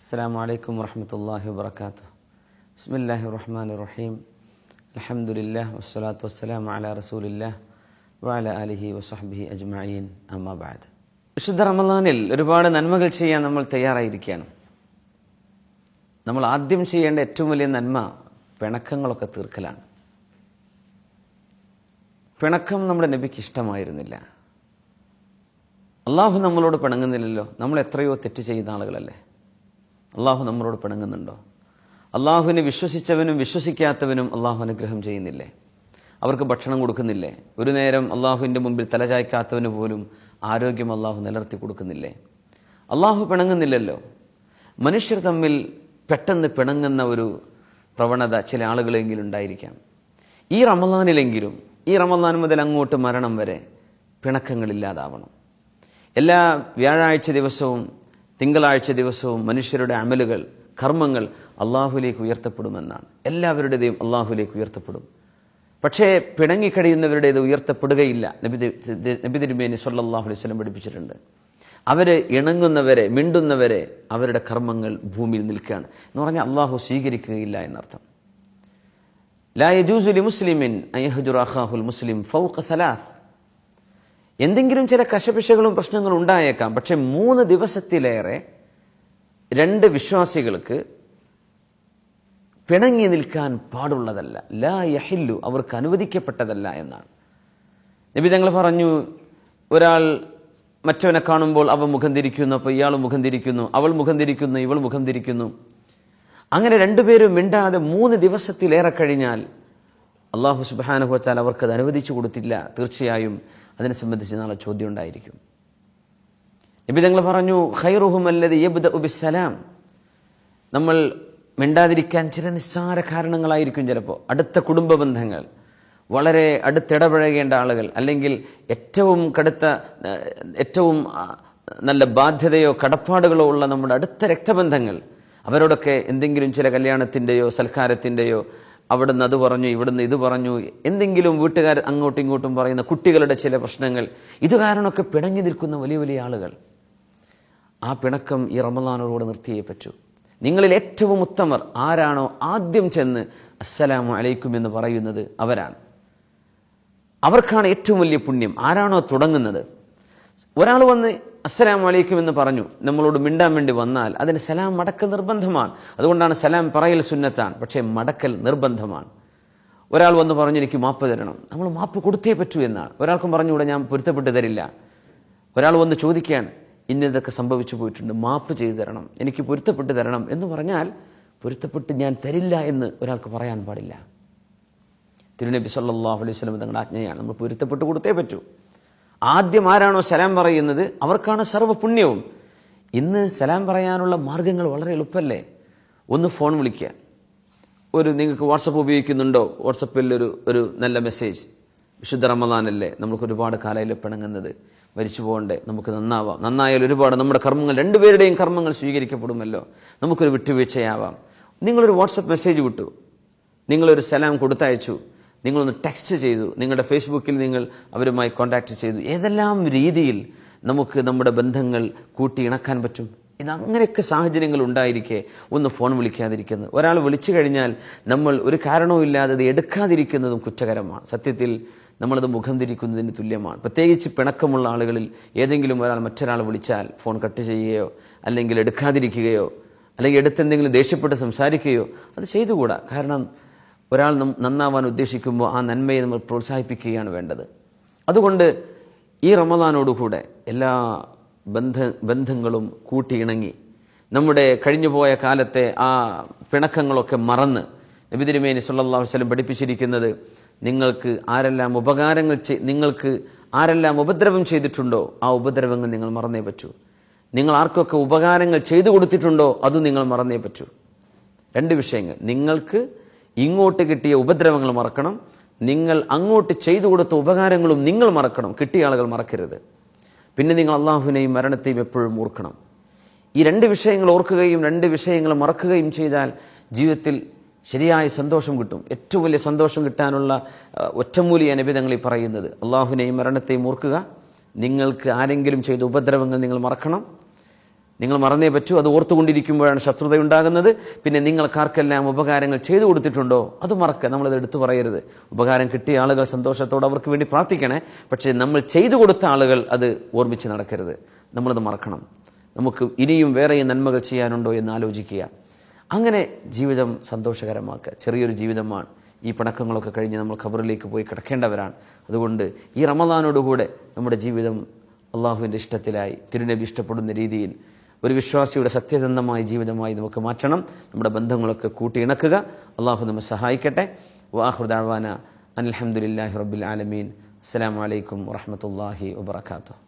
السلام عليكم ورحمة الله وبركاته. بسم الله الرحمن الرحيم. الحمد لله والصلاة والسلام على رسول الله وعلى آله وصحبه أجمعين. أما بعد. വിശുദ്ധ റമളാനിൽ ഒരുപാട് നന്മകൾ ചെയ്യാൻ നമ്മൾ തയ്യാറായിരിക്കുകയാണ്. നമ്മൾ ആദ്യം ചെയ്യേണ്ട ഏറ്റവും വലിയ നന്മ പിണക്കങ്ങളൊക്കെ തീർക്കലാണ്. പിണക്കം നമ്മുടെ നബിക്ക് ഇഷ്ടമായിരുന്നില്ല. അള്ളാഹു നമ്മളോട് പിണങ്ങുന്നില്ലല്ലോ. നമ്മൾ എത്രയോ തെറ്റ് ചെയ്യുന്ന ആളുകളല്ലേ. അള്ളാഹു നമ്മളോട് പിണങ്ങുന്നുണ്ടോ? അള്ളാഹുവിനെ വിശ്വസിച്ചവനും വിശ്വസിക്കാത്തവനും അള്ളാഹു അനുഗ്രഹം ചെയ്യുന്നില്ലേ? അവർക്ക് ഭക്ഷണം കൊടുക്കുന്നില്ലേ? ഒരു നേരം അള്ളാഹുവിൻ്റെ മുമ്പിൽ തലചായ്ക്കാത്തവന് പോലും ആരോഗ്യം അള്ളാഹു നിലർത്തി കൊടുക്കുന്നില്ലേ? അള്ളാഹു പിണങ്ങുന്നില്ലല്ലോ. മനുഷ്യർ തമ്മിൽ പെട്ടെന്ന് പിണങ്ങുന്ന ഒരു പ്രവണത ചില ആളുകളെങ്കിലും ഉണ്ടായിരിക്കാം. ഈ റമളാനിലെങ്കിലും, ഈ റമളാൻ മുതൽ അങ്ങോട്ട് മരണം വരെ പിണക്കങ്ങളില്ലാതാവണം. എല്ലാ വ്യാഴാഴ്ച ദിവസവും തിങ്കളാഴ്ച ദിവസവും മനുഷ്യരുടെ അമലുകൾ, കർമ്മങ്ങൾ അള്ളാഹുലേക്ക് ഉയർത്തപ്പെടുമെന്നാണ്. എല്ലാവരുടേതും അള്ളാഹുലേക്ക് ഉയർത്തപ്പെടും. പക്ഷേ പിണങ്ങിക്കഴിയുന്നവരുടേത് ഉയർത്തപ്പെടുകയില്ല. നബി തിരുമേനി സ്വല്ലല്ലാഹു അലൈഹി വസല്ലം പഠിപ്പിച്ചിട്ടുണ്ട്. അവര് ഇണങ്ങുന്നവരെ, മിണ്ടുന്നവരെ അവരുടെ കർമ്മങ്ങൾ ഭൂമിയിൽ നിൽക്കുകയാണ് എന്ന് പറഞ്ഞാൽ അള്ളാഹു സ്വീകരിക്കുകയില്ല എന്നർത്ഥം. ലാ യജൂസു ലിമുസ്ലിമിൻ അൻ യഹ്ജുറ അഖാഹുൽ മുസ്ലിം ഫൗഖ സലാസ്. എന്തെങ്കിലും ചില കശപിശകളും പ്രശ്നങ്ങളും ഉണ്ടായേക്കാം. പക്ഷെ 3 ദിവസത്തിലേറെ 2 വിശ്വാസികൾക്ക് പിണങ്ങി നിൽക്കാൻ പാടുള്ളതല്ല. ലാ യഹില്ലു, അവർക്ക് അനുവദിക്കപ്പെട്ടതല്ല എന്നാണ് നബി തങ്ങൾ പറഞ്ഞു. ഒരാൾ മറ്റവനെ കാണുമ്പോൾ അവൻ മുഖം തിരിക്കുന്നു, അപ്പോൾ ഇയാൾ മുഖം തിരിക്കുന്നു, അവൾ മുഖം തിരിക്കുന്നു, ഇവൾ മുഖം തിരിക്കുന്നു. അങ്ങനെ 2 പേരും മിണ്ടാതെ 3 ദിവസത്തിലേറെ കഴിഞ്ഞാൽ അല്ലാഹു സുബ്ഹാനഹു വ തആല അവർക്കത് അനുവദിച്ചു കൊടുത്തില്ല. തീർച്ചയായും അതിനെ സംബന്ധിച്ച് നാളെ ചോദ്യം ഉണ്ടായിരിക്കും. നബി തങ്ങൾ പറഞ്ഞു, ഖൈറുഹും അല്ലദി യബ്ദഉ ബിസ്സലാം. നമ്മൾ മിണ്ടാതിരിക്കാൻ ചില നിസ്സാര കാരണങ്ങളായിരിക്കും. ചിലപ്പോൾ അടുത്ത കുടുംബ ബന്ധങ്ങൾ, വളരെ അടുത്തിടപഴകേണ്ട ആളുകൾ, അല്ലെങ്കിൽ ഏറ്റവും നല്ല ബാധ്യതയോ കടപ്പാടുകളോ ഉള്ള നമ്മുടെ അടുത്ത രക്തബന്ധങ്ങൾ, അവരോടൊക്കെ എന്തെങ്കിലും ചില കല്യാണത്തിൻ്റെയോ സൽക്കാരത്തിൻ്റെയോ അവിടുന്ന് അത് പറഞ്ഞു, ഇവിടുന്ന് ഇത് പറഞ്ഞു, എന്തെങ്കിലും വീട്ടുകാർ അങ്ങോട്ടും ഇങ്ങോട്ടും പറയുന്ന കുട്ടികളുടെ ചില പ്രശ്നങ്ങൾ, ഇത് കാരണമൊക്കെ പിണങ്ങി നിൽക്കുന്ന വലിയ വലിയ ആളുകൾ. ആ പിണക്കം ഈ റമളാനോട് നിർത്തിയേ പറ്റൂ. നിങ്ങളിൽ ഏറ്റവും ഉത്തമർ ആരാണോ ആദ്യം ചെന്ന് അസ്സലാമു അലൈക്കും എന്ന് പറയുന്നത് അവരാണ്. അവർക്കാണ് ഏറ്റവും വലിയ പുണ്യം. ആരാണോ തുടങ്ങുന്നത്, ഒരാൾ വന്ന് അസ്സലാമു അലൈക്കും എന്ന് പറഞ്ഞു നമ്മളോട് മിണ്ടാൻ വേണ്ടി വന്നാൽ അതിന് സലാം മടക്കൽ നിർബന്ധമാണ്. അതുകൊണ്ടാണ് സലാം പറയൽ സുന്നത്താണ്, പക്ഷേ മടക്കൽ നിർബന്ധമാണ്. ഒരാൾ വന്ന് പറഞ്ഞു എനിക്ക് മാപ്പ് തരണം, നമ്മൾ മാപ്പ് കൊടുത്തേ പറ്റൂ എന്നാണ്. ഒരാൾക്കും പറഞ്ഞുകൂടെ ഞാൻ പൊരുത്തപ്പെട്ട് തരില്ല. ഒരാൾ വന്ന് ചോദിക്കുകയാണ് ഇന്നതൊക്കെ സംഭവിച്ചു പോയിട്ടുണ്ട്, മാപ്പ് ചെയ്തു തരണം, എനിക്ക് പൊരുത്തപ്പെട്ട് തരണം എന്ന് പറഞ്ഞാൽ പൊരുത്തപ്പെട്ട് ഞാൻ തരില്ല എന്ന് ഒരാൾക്ക് പറയാൻ പാടില്ല. തിരുനബി സല്ലല്ലാഹു അലൈഹി വസല്ലം തങ്ങളുടെ ആജ്ഞയാണ്, നമ്മൾ പൊരുത്തപ്പെട്ട് കൊടുത്തേ പറ്റൂ. ആദ്യം ആരാണോ സലാം പറയുന്നത് അവർക്കാണ് സർവ്വ പുണ്യവും. ഇന്ന് സലാം പറയാനുള്ള മാർഗങ്ങൾ വളരെ എളുപ്പമല്ലേ. ഒന്ന് ഫോൺ വിളിക്കുക, നിങ്ങൾക്ക് വാട്സപ്പ് ഉപയോഗിക്കുന്നുണ്ടോ, വാട്സപ്പിൽ ഒരു നല്ല മെസ്സേജ്. വിശുദ്ധ റമളാനല്ലേ, നമുക്ക് ഒരുപാട് കാലയിൽ പിണങ്ങുന്നത്, മരിച്ചു പോകണ്ടേ, നമുക്ക് നന്നാവാം, നന്നായാൽ ഒരുപാട് നമ്മുടെ കർമ്മങ്ങൾ, 2 പേരുടെയും കർമ്മങ്ങൾ സ്വീകരിക്കപ്പെടുമല്ലോ, നമുക്കൊരു വിട്ടുവീഴ്ചയാവാം. നിങ്ങളൊരു വാട്സപ്പ് മെസ്സേജ് വിട്ടു, നിങ്ങളൊരു സലാം കൊടുത്തയച്ചു, നിങ്ങളൊന്ന് ടെക്സ്റ്റ് ചെയ്തു, നിങ്ങളുടെ ഫേസ്ബുക്കിൽ നിങ്ങൾ അവരുമായി കോൺടാക്ട് ചെയ്തു. ഏതെല്ലാം രീതിയിൽ നമുക്ക് നമ്മുടെ ബന്ധങ്ങൾ കൂട്ടി ഇണക്കാൻ പറ്റും. ഇതങ്ങനെയൊക്കെ സാഹചര്യങ്ങൾ ഉണ്ടായിരിക്കെ ഒന്ന് ഫോൺ വിളിക്കാതിരിക്കുന്നത്, ഒരാൾ വിളിച്ചു കഴിഞ്ഞാൽ നമ്മൾ ഒരു കാരണവും ഇല്ലാതെ അത് എടുക്കാതിരിക്കുന്നതും കുറ്റകരമാണ്. സത്യത്തിൽ നമ്മളത് മുഖം തിരിക്കുന്നതിന് തുല്യമാണ്. പ്രത്യേകിച്ച് പിണക്കമുള്ള ആളുകളിൽ ഏതെങ്കിലും ഒരാൾ മറ്റൊരാൾ വിളിച്ചാൽ ഫോൺ കട്ട് ചെയ്യുകയോ അല്ലെങ്കിൽ എടുക്കാതിരിക്കുകയോ അല്ലെങ്കിൽ എടുത്തെന്തെങ്കിലും ദേഷ്യപ്പെട്ട് സംസാരിക്കുകയോ അത് ചെയ്തുകൂടാ. കാരണം ഒരാൾ നന്നാവാൻ ഉദ്ദേശിക്കുമ്പോൾ ആ നന്മയെ നമ്മൾ പ്രോത്സാഹിപ്പിക്കുകയാണ് വേണ്ടത്. അതുകൊണ്ട് ഈ റമളാനോടുകൂടെ എല്ലാ ബന്ധങ്ങളും കൂട്ടിയിണങ്ങി നമ്മുടെ കഴിഞ്ഞുപോയ കാലത്തെ ആ പിണക്കങ്ങളൊക്കെ മറന്ന് നബി തിരുമേനി സ്വല്ലല്ലാഹു അലൈഹി വസല്ലം പഠിപ്പിച്ചിരിക്കുന്നത്, നിങ്ങൾക്ക് ആരെല്ലാം ഉപദ്രവം ചെയ്തിട്ടുണ്ടോ ആ ഉപദ്രവങ്ങൾ നിങ്ങൾ മറന്നേ പറ്റൂ. നിങ്ങൾ ആർക്കൊക്കെ ഉപകാരങ്ങൾ ചെയ്തു കൊടുത്തിട്ടുണ്ടോ അതും നിങ്ങൾ മറന്നേ പറ്റൂ. 2 വിഷയങ്ങൾ, നിങ്ങൾക്ക് ഇങ്ങോട്ട് കിട്ടിയ ഉപദ്രവങ്ങൾ മറക്കണം, നിങ്ങൾ അങ്ങോട്ട് ചെയ്തു കൊടുത്ത ഉപകാരങ്ങളും നിങ്ങൾ മറക്കണം. കിട്ടിയ ആളുകൾ മറക്കരുത്. പിന്നെ നിങ്ങൾ അള്ളാഹുവിനെയും മരണത്തെയും എപ്പോഴും ഓർക്കണം. ഈ 2 വിഷയങ്ങൾ ഓർക്കുകയും 2 വിഷയങ്ങൾ മറക്കുകയും ചെയ്താൽ ജീവിതത്തിൽ ശരിയായ സന്തോഷം കിട്ടും. ഏറ്റവും വലിയ സന്തോഷം കിട്ടാനുള്ള ഒറ്റമൂലിയ നബി തങ്ങൾ ഈ പറയുന്നത്, അള്ളാഹുവിനെയും മരണത്തെയും ഓർക്കുക, നിങ്ങൾക്ക് ആരെങ്കിലും ചെയ്ത ഉപദ്രവങ്ങൾ നിങ്ങൾ മറക്കണം, നിങ്ങൾ മറന്നേ പറ്റൂ. അത് ഓർത്തുകൊണ്ടിരിക്കുമ്പോഴാണ് ശത്രുതയുണ്ടാകുന്നത്. പിന്നെ നിങ്ങൾക്കാർക്കെല്ലാം ഉപകാരങ്ങൾ ചെയ്തു കൊടുത്തിട്ടുണ്ടോ അത് മറക്കുക, നമ്മളത് എടുത്തു പറയരുത്. ഉപകാരം കിട്ടിയ ആളുകൾ സന്തോഷത്തോടെ അവർക്ക് വേണ്ടി പ്രാർത്ഥിക്കണേ. പക്ഷേ നമ്മൾ ചെയ്തു കൊടുത്ത ആളുകൾ അത് ഓർമ്മിച്ച് നടക്കരുത്. നമ്മളത് മറക്കണം. നമുക്ക് ഇനിയും വേറെയും നന്മകൾ ചെയ്യാനുണ്ടോ എന്ന് ആലോചിക്കുക. അങ്ങനെ ജീവിതം സന്തോഷകരമാക്കുക. ചെറിയൊരു ജീവിതമാണ്. ഈ പിണക്കങ്ങളൊക്കെ കഴിഞ്ഞ് നമ്മൾ ഖബറിലേക്ക് പോയി കിടക്കേണ്ടവരാണ്. അതുകൊണ്ട് ഈ റമദാനോടുകൂടെ നമ്മുടെ ജീവിതം അള്ളാഹുവിൻ്റെ ഇഷ്ടത്തിലായി, തിരുനബി ഇഷ്ടപ്പെടുന്ന രീതിയിൽ ഒരു വിശ്വാസിയുടെ സത്യസന്ധമായ ജീവിതമായി നമുക്ക് മാറ്റണം. നമ്മുടെ ബന്ധങ്ങളൊക്കെ കൂട്ടിയിണക്കുക. അള്ളാഹു നമ്മെ സഹായിക്കട്ടെ. വആഖിറു ദഅ്വാനാ അൽഹംദുലില്ലാഹി റബ്ബിൽ ആലമീൻ. അസ്സലാമു അലൈക്കും വറഹ്മത്തുള്ളാഹി വബറകാതുഹു.